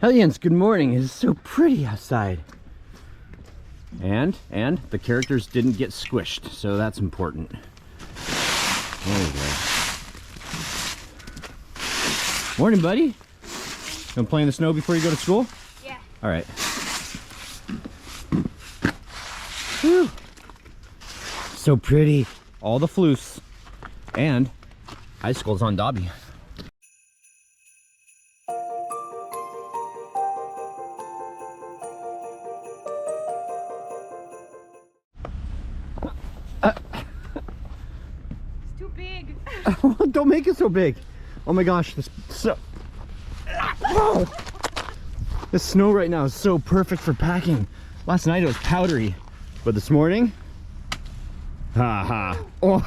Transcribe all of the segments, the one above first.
Hellions, good morning. It is so pretty outside. And the characters didn't get squished, so that's important. There we go. Morning, buddy. Gonna play in the snow before you go to school? Yeah. All right. Whew. So pretty. All the floofs. And icicles on Dobby. Don't make it so big. Oh my gosh, this snow right now is so perfect for packing. Last night it was powdery, but this morning, haha. Oh,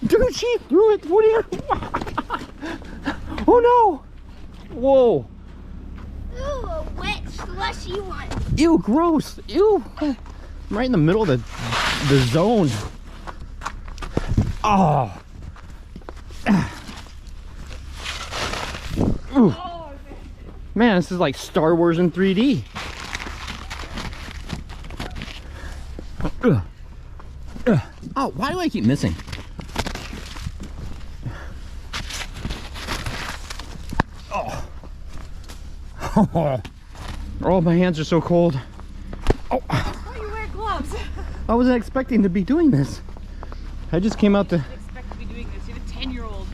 dude, she threw it. What are you? Oh no! Whoa! Ooh, a wet slushy one. Ew, gross. Ew. I'm right in the middle of the zone. Oh. Ooh. Man, this is like Star Wars in 3D. Oh, why do I keep missing? Oh. Oh, my hands are so cold. Oh. Why do you wear gloves? I wasn't expecting to be doing this. I just came out to... I didn't expect to be doing this. You have a 10-year-old.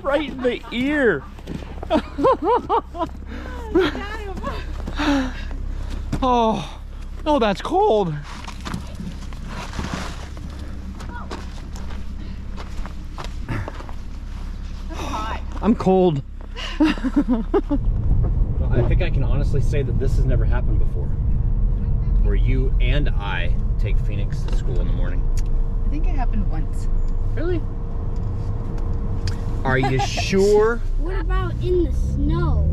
Right in the ear. Oh, oh, that's cold. I'm cold. Well, I think I can honestly say that this has never happened before, where you and I take Phoenix to school in the morning. I think it happened once. Really? Are you sure? What about in the snow?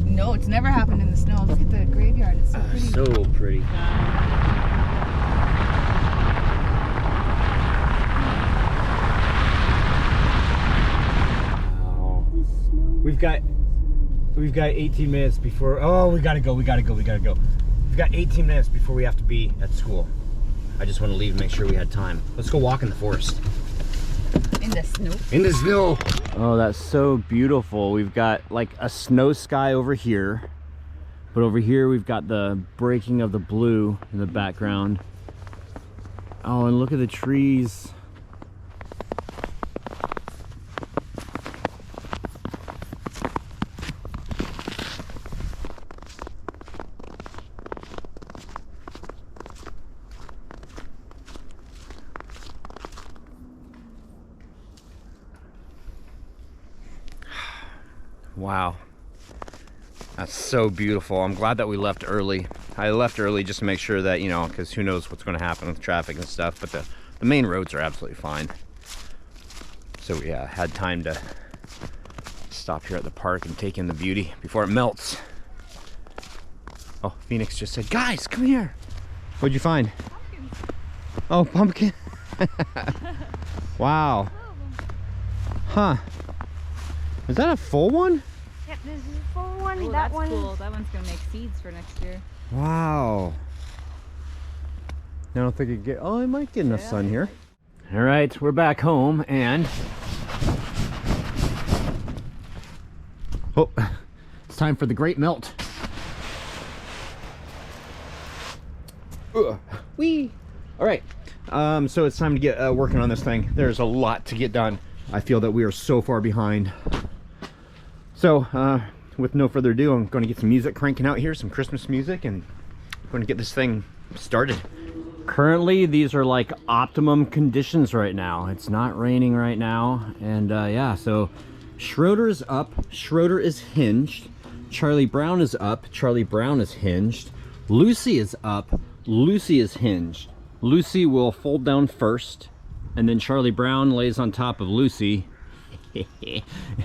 No, it's never happened in the snow. Look at the graveyard. It's so pretty. So pretty. Wow. We've got 18 minutes before. Oh, we gotta go. We've got 18 minutes before we have to be at school. I just want to leave and make sure we had time. Let's go walk in the forest. In the snow? In the snow. Oh, that's so beautiful. We've got like a snow sky over here, but over here we've got the breaking of the blue in the background. Oh, and look at the trees. Wow, that's so beautiful. I'm glad that we left early. I left early just to make sure that, you know, because who knows what's going to happen with traffic and stuff, but the main roads are absolutely fine. So we had time to stop here at the park and take in the beauty before it melts. Oh, Phoenix just said, guys, come here. What'd you find? Pumpkins. Oh, pumpkin. Wow. Huh. Is that a full one? Yep, this is a full one. Oh, that that's one. cool. That one's gonna make seeds for next year. Wow. I don't think it get. Oh, I might get enough sun here. All right, we're back home, and oh, it's time for the great melt. Whee! All right, so it's time to get working on this thing. There's a lot to get done. I feel that we are so far behind. So, with no further ado, I'm going to get some music cranking out here, some Christmas music, and I'm going to get this thing started. Currently, these are like optimum conditions right now. It's not raining right now, and yeah, so Schroeder is up, Schroeder is hinged, Charlie Brown is up, Charlie Brown is hinged, Lucy is up, Lucy is hinged. Lucy will fold down first, and then Charlie Brown lays on top of Lucy,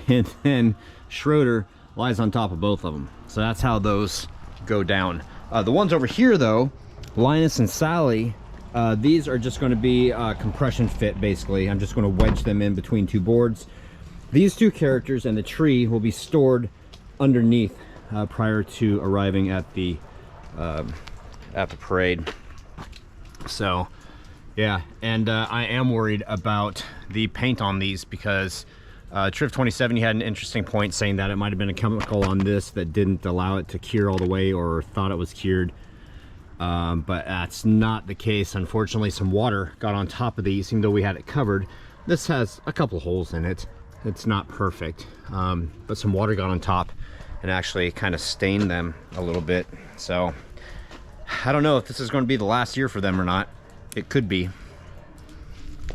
and then Schroeder lies on top of both of them. So that's how those go down. The ones over here though, Linus and Sally, these are just going to be compression fit basically. I'm just going to wedge them in between two boards. These two characters and the tree will be stored underneath prior to arriving at the parade. So yeah, and I am worried about the paint on these because Triv 2070 had an interesting point saying that it might have been a chemical on this that didn't allow it to cure all the way, or thought it was cured. But that's not the case. Unfortunately, some water got on top of these, even though we had it covered. This has a couple holes in it. It's not perfect, but some water got on top and actually kind of stained them a little bit. So I don't know if this is going to be the last year for them or not. It could be.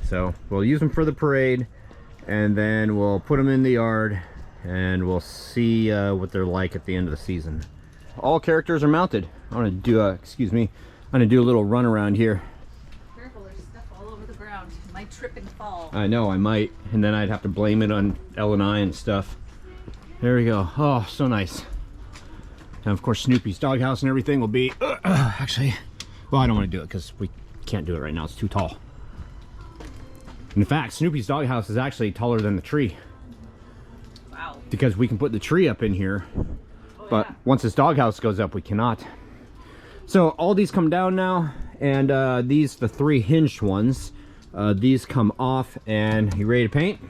So we'll use them for the parade, and then we'll put them in the yard, and we'll see what they're like at the end of the season. All characters are mounted. I'm gonna do a, excuse me, I'm gonna do a little run around here. Careful, there's stuff all over the ground. You might trip and fall. I know, I might, and then I'd have to blame it on L and I and stuff. There we go. Oh, so nice. And of course Snoopy's doghouse and everything will be, actually, well, I don't want to do it because we can't do it right now. It's too tall. In fact, Snoopy's doghouse is actually taller than the tree. Wow. Because we can put the tree up in here, but yeah. Once this doghouse goes up, we cannot. So all these come down now, and these, the three hinged ones, these come off. And you ready to paint?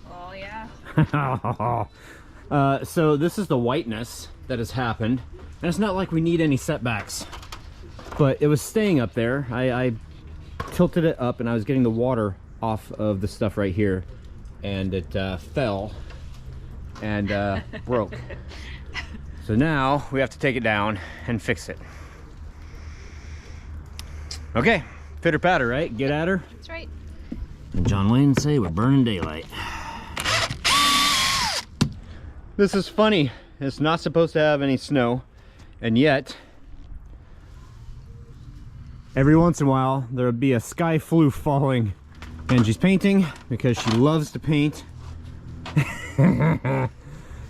Oh yeah. So this is the whiteness that has happened, and it's not like we need any setbacks, but it was staying up there. I tilted it up and I was getting the water off of the stuff right here, and it fell and broke. So now we have to take it down and fix it. Okay, pitter patter, right? Get at her. That's right. And John Wayne say we're burning daylight. This is funny. It's not supposed to have any snow, and yet every once in a while there would be a sky floof falling. Angie's painting because she loves to paint.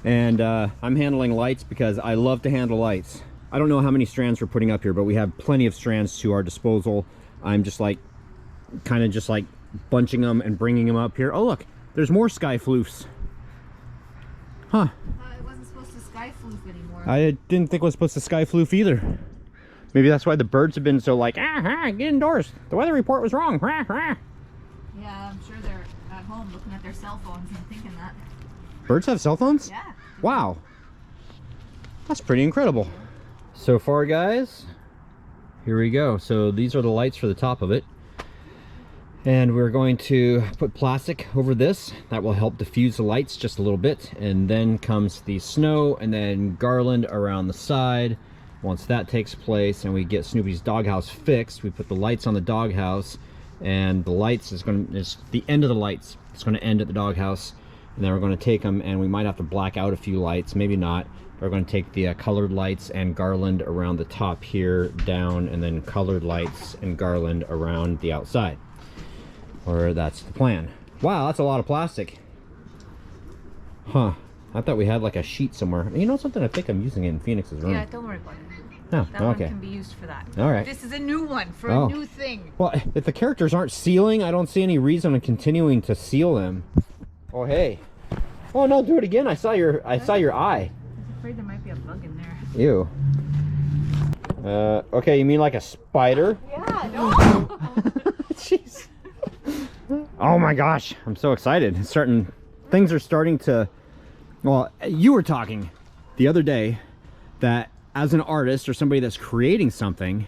And I'm handling lights because I love to handle lights. I don't know how many strands we're putting up here, but we have plenty of strands to our disposal. I'm just like kind of just like bunching them and bringing them up here. Oh look, there's more sky floofs. Huh. It wasn't supposed to sky floof anymore. I didn't think it was supposed to sky floof either. Maybe that's why the birds have been so like, get indoors. The weather report was wrong. Yeah, I'm sure they're at home looking at their cell phones and thinking that. Birds have cell phones? Yeah. Wow. That's pretty incredible. So far, guys, here we go. So these are the lights for the top of it. And we're going to put plastic over this. That will help diffuse the lights just a little bit. And then comes the snow and then garland around the side. Once that takes place and we get Snoopy's doghouse fixed, we put the lights on the doghouse, and the lights is the end of the lights. It's going to end at the doghouse. And then we're going to take them, and we might have to black out a few lights, maybe not. We're going to take the colored lights and garland around the top here down, and then colored lights and garland around the outside. Or that's the plan. Wow, that's a lot of plastic. Huh. I thought we had like a sheet somewhere. You know something? I think I'm using it in Phoenix's room. Yeah, don't worry about it. No, That okay. one can be used for that. All right. This is a new one for Oh. a new thing. Well, if the characters aren't sealing, I don't see any reason in continuing to seal them. Oh, hey. Oh, no, do it again. I saw your eye. I was afraid there might be a bug in there. Ew. Okay, you mean like a spider? Yeah, no. Jeez. Oh my gosh, I'm so excited. Things are starting to, well, you were talking the other day that as an artist or somebody that's creating something,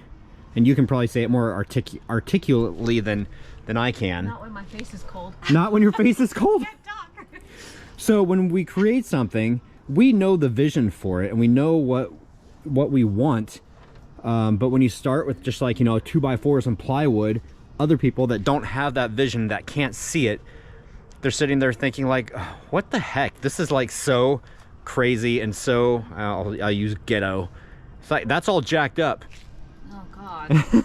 and you can probably say it more articulately than I can. Not when my face is cold. Not when your face is cold. Can't talk. So when we create something, we know the vision for it and we know what we want. But when you start with just like, 2x4s and plywood, other people that don't have that vision, that can't see it, they're sitting there thinking like, oh, what the heck? This is like so crazy and so, I'll use ghetto. It's like, that's all jacked up. Oh God.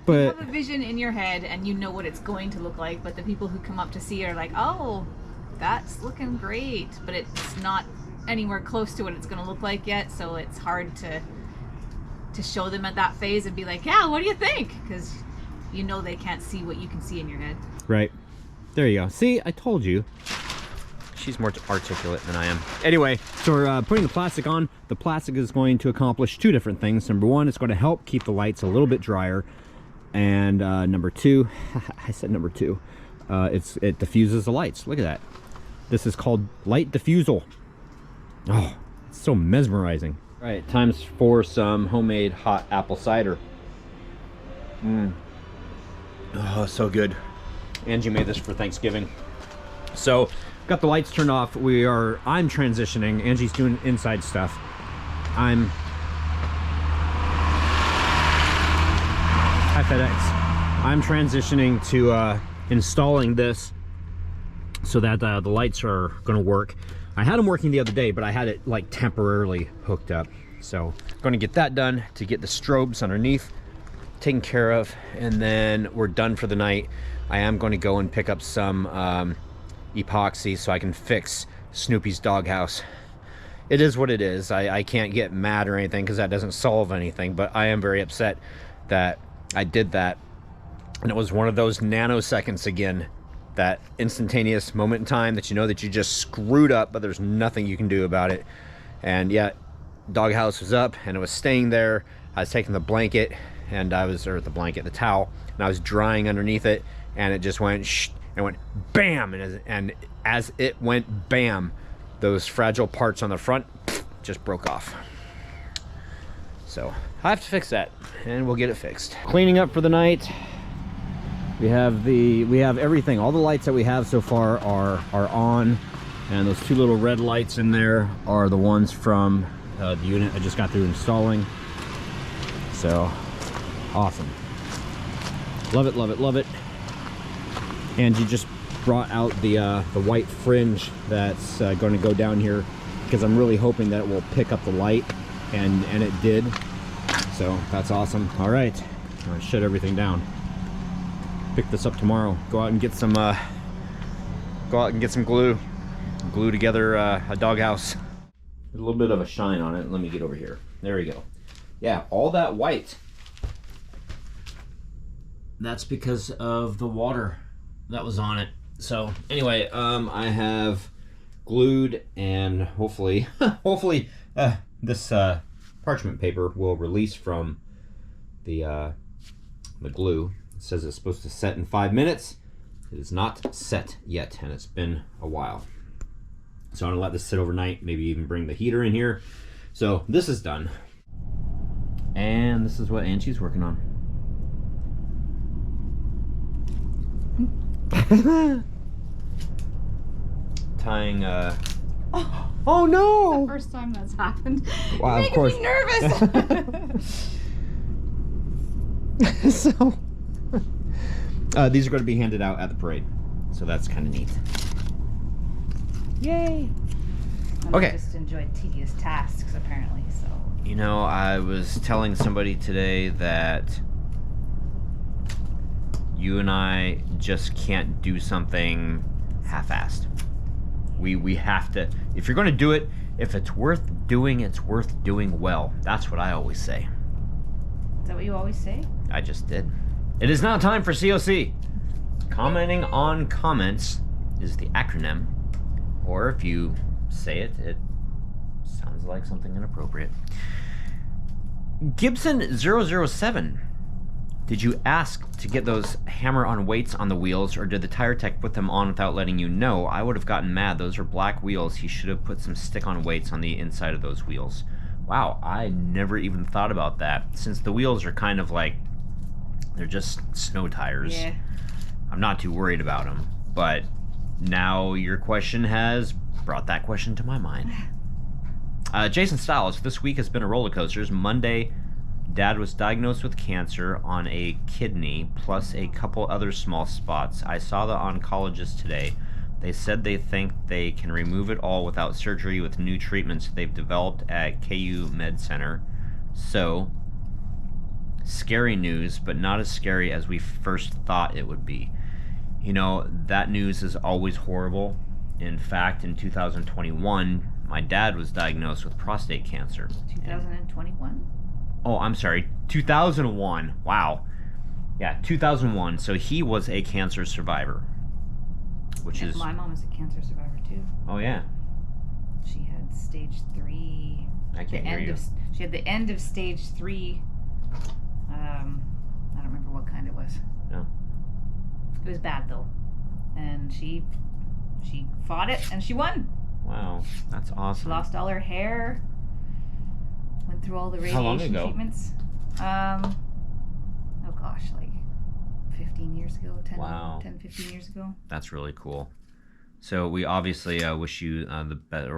But You have a vision in your head and you know what it's going to look like, but the people who come up to see are like, oh, that's looking great, but it's not anywhere close to what it's going to look like yet, so it's hard to show them at that phase and be like, yeah, what do you think? Because you know they can't see what you can see in your head. right. There you go. See, I told you. She's more articulate than I am. Anyway, so we're putting the plastic on. The plastic is going to accomplish two different things. Number one, it's going to help keep the lights a little bit drier. And number two, I said number two, it diffuses the lights. Look at that. This is called light diffusal. Oh, it's so mesmerizing. All right, time for some homemade hot apple cider. Oh, so good. Angie made this for Thanksgiving. So, got the lights turned off. I'm transitioning. Angie's doing inside stuff. Hi FedEx. I'm transitioning to installing this so that the lights are going to work. I had them working the other day, but I had it like temporarily hooked up. So going to get that done to get the strobes underneath taken care of, and then we're done for the night. I am going to go and pick up some epoxy so I can fix Snoopy's doghouse. It is what it is. I can't get mad or anything because that doesn't solve anything, but I am very upset that I did that. And it was one of those nanoseconds again, that instantaneous moment in time that you know that you just screwed up, but there's nothing you can do about it. And yet, doghouse was up and it was staying there. I was taking the blanket and the towel, and I was drying underneath it, and it just went shh, and went bam, and as it went bam, those fragile parts on the front just broke off. So I have to fix that, and we'll get it fixed. Cleaning up for the night. We have everything. All the lights that we have so far are on, and those two little red lights in there are the ones from the unit I just got through installing. So awesome. Love it, love it, love it. Angie just brought out the white fringe that's going to go down here, because I'm really hoping that it will pick up the light, and it did. So that's awesome. All right, I'm gonna shut everything down. Pick this up tomorrow. Go out and get some glue together a doghouse. There's a little bit of a shine on it. Let me get over here. There we go. Yeah, all that white, that's because of the water that was on it. So anyway, I have glued, and hopefully this parchment paper will release from the glue. It says it's supposed to set in 5 minutes. It is not set yet, and it's been a while. So I'm gonna let this sit overnight, maybe even bring the heater in here. So this is done. And this is what Angie's working on. Tying oh no! The first time that's happened. Wow, You're of course. making me nervous. So these are going to be handed out at the parade, so that's kind of neat. Yay! I just enjoyed tedious tasks, apparently. So you know, I was telling somebody today that you and I just can't do something half-assed. We have to, if you're going to do it, if it's worth doing, it's worth doing well. That's what I always say. Is that what you always say? I just did. It is now time for COC. Commenting on comments is the acronym, or if you say it, it sounds like something inappropriate. Gibson007. Did you ask to get those hammer-on weights on the wheels, or did the tire tech put them on without letting you know? I would have gotten mad. Those are black wheels. He should have put some stick-on weights on the inside of those wheels. Wow, I never even thought about that. Since the wheels are kind of like, they're just snow tires. Yeah. I'm not too worried about them. But now your question has brought that question to my mind. Jason Styles, this week has been a roller coaster. Monday, Dad was diagnosed with cancer on a kidney, plus a couple other small spots. I saw the oncologist today. They said they think they can remove it all without surgery with new treatments they've developed at KU Med Center. So, scary news, but not as scary as we first thought it would be. You know, that news is always horrible. In fact, in 2021, my dad was diagnosed with prostate cancer. 2021? Oh, I'm sorry, 2001. Wow. Yeah, 2001. So he was a cancer survivor. which is... My mom is a cancer survivor too. Oh, yeah. She had stage 3. I can't hear you. She had the end of stage 3. I don't remember what kind it was. No. It was bad though, and she fought it and she won. Wow, that's awesome. She lost all her hair. Went through all the radiation How long ago? treatments. Oh gosh, like 15 years ago, 10, 15 years ago. That's really cool. So we obviously wish you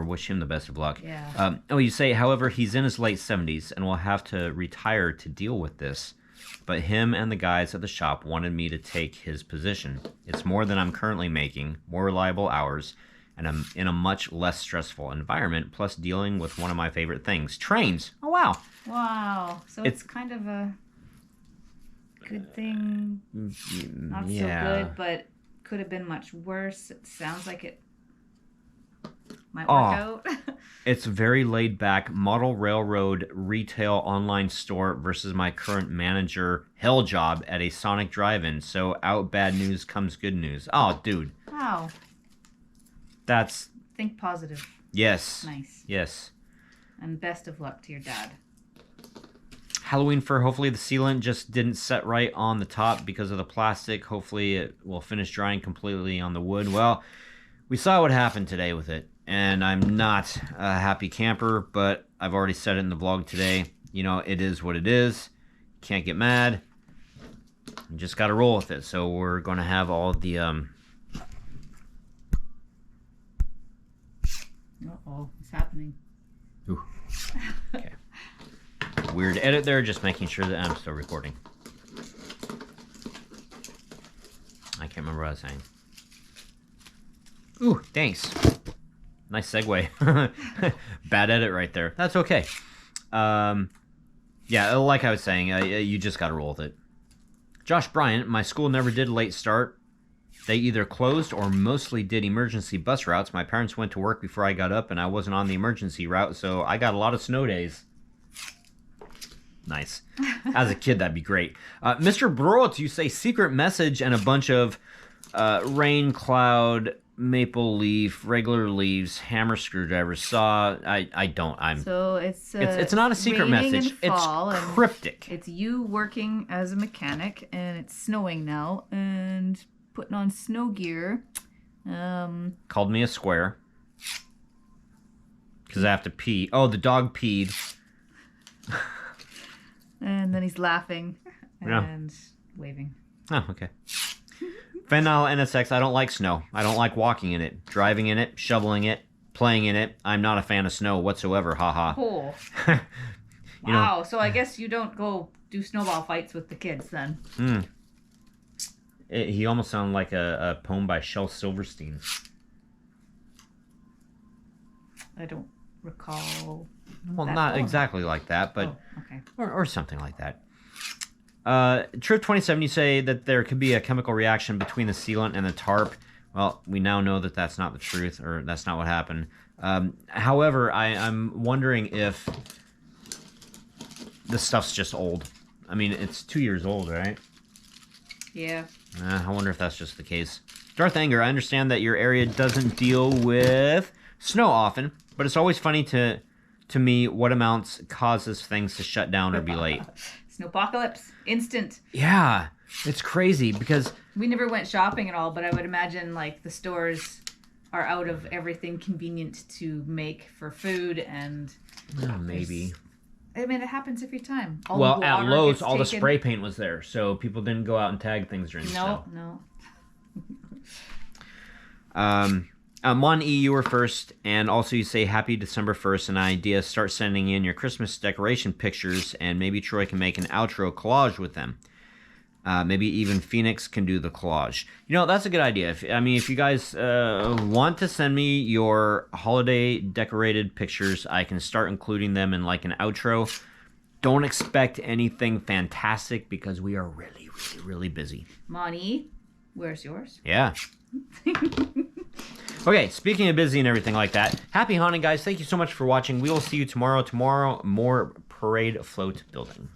wish him the best of luck. Yeah. You say, however, he's in his late 70s and will have to retire to deal with this. But him and the guys at the shop wanted me to take his position. It's more than I'm currently making, more reliable hours, and I'm in a much less stressful environment, plus dealing with one of my favorite things, trains. Oh, wow. Wow. So it's kind of a good thing. Not so good, but could have been much worse. It sounds like it might work out. It's very laid back, model railroad retail online store versus my current manager hell job at a Sonic drive-in. So out bad news comes good news. Oh, dude. Wow. That's... Think positive. Yes. Nice. Yes. And best of luck to your dad. Halloween fur. Hopefully the sealant just didn't set right on the top because of the plastic. Hopefully it will finish drying completely on the wood. Well, we saw what happened today with it. And I'm not a happy camper, but I've already said it in the vlog today. You know, it is what it is. Can't get mad. You just got to roll with it. So we're going to have all of the... Uh-oh, it's happening. Ooh. Okay. Weird edit there, just making sure that I'm still recording. I can't remember what I was saying. Ooh, thanks. Nice segue. Bad edit right there. That's okay. Yeah, like I was saying, you just got to roll with it. Josh Bryant, my school never did late start. They either closed or mostly did emergency bus routes. My parents went to work before I got up, and I wasn't on the emergency route, so I got a lot of snow days. Nice. As a kid, that'd be great. Mr. Brot, you say secret message and a bunch of rain cloud... maple leaf, regular leaves, hammer screwdriver, saw. I don't. So it's not a secret message. It's cryptic. It's you working as a mechanic, and it's snowing now, and putting on snow gear. Called me a square because I have to pee. Oh, the dog peed. And then he's laughing and Yeah. waving. Oh, okay. Fentanyl NSX, I don't like snow. I don't like walking in it, driving in it, shoveling it, playing in it. I'm not a fan of snow whatsoever, haha. Oh. You Wow, know, so I guess you don't go do snowball fights with the kids then. He almost sounded like a poem by Shel Silverstein. I don't recall. Well, that not poem. exactly like that, but okay. or something like that. Trip 27, you say that there could be a chemical reaction between the sealant and the tarp. Well, we now know that that's not the truth, or that's not what happened. However, I'm wondering if the stuff's just old. I mean, it's 2 years old, right? Yeah. I wonder if that's just the case. Darth Anger, I understand that your area doesn't deal with snow often, but it's always funny to me what amounts causes things to shut down or be late. Snowpocalypse. Instant. Yeah, it's crazy because... We never went shopping at all, but I would imagine like the stores are out of everything convenient to make for food and... maybe. I mean, it happens every time. Well, at Lowe's, all the spray paint was there, so people didn't go out and tag things during the snow. No. Mon E, you were first, and also you say happy December 1st, an idea, start sending in your Christmas decoration pictures, and maybe Troy can make an outro collage with them. Maybe even Phoenix can do the collage. You know, that's a good idea. If you guys want to send me your holiday decorated pictures, I can start including them in like an outro. Don't expect anything fantastic because we are really, really, really busy. Monty, where's yours? Yeah. Okay, speaking of busy and everything like that, happy haunting, guys. Thank you so much for watching. We will see you tomorrow. Tomorrow, more parade float building.